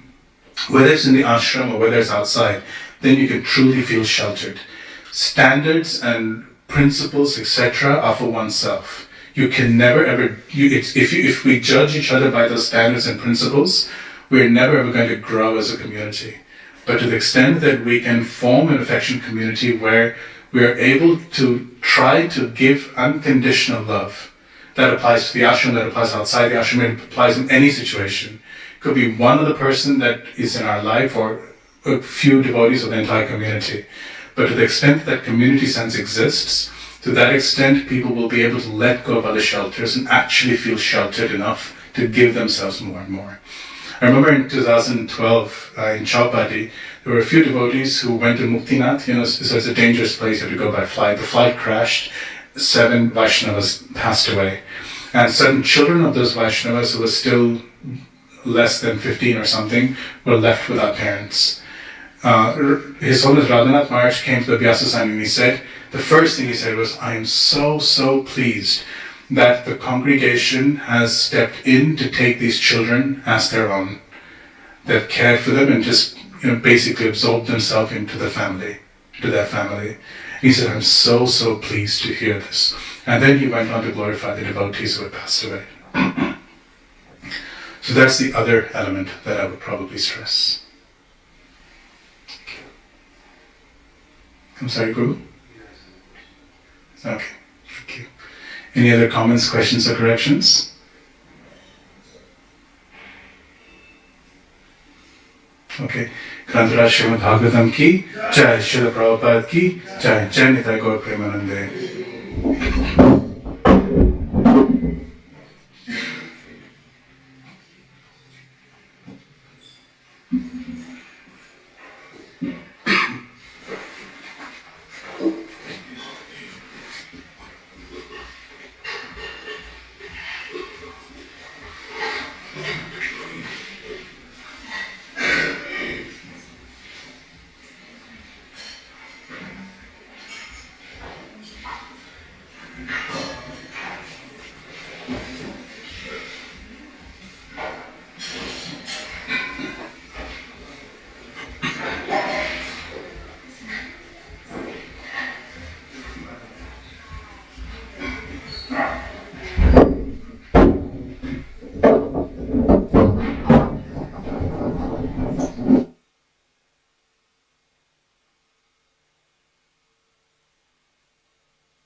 whether it's in the ashram or whether it's outside, then you can truly feel sheltered. Standards and principles, etc., are for oneself. You can never ever, if we judge each other by those standards and principles, we're never ever going to grow as a community. But to the extent that we can form an affectionate community where we are able to try to give unconditional love, that applies to the ashram, that applies outside the ashram, it applies in any situation. It could be one other person that is in our life or a few devotees of the entire community. But to the extent that community sense exists, to that extent, people will be able to let go of other shelters and actually feel sheltered enough to give themselves more and more. I remember in 2012 in Chowpatty, there were a few devotees who went to Muktinath. So it's a dangerous place, you have to go by flight. The flight crashed, 7 Vaishnavas passed away. And certain children of those Vaishnavas who were still less than 15 or something were left without parents. His Holiness Radhanath Maharaj came to the Vyasa and he said, the first thing he said was, I am so, so pleased that the congregation has stepped in to take these children as their own. They've cared for them and just basically absorbed themselves into the family, to their family. He said, I'm so, so pleased to hear this. And then he went on to glorify the devotees who had passed away. So that's the other element that I would probably stress. I'm sorry, Guru? Okay, thank you. Any other comments, questions, or corrections? Okay. Grantaraj Srimad Bhagavatam ki, Jai Srila Prabhupada ki, Jai Nitai Gaur Premanande.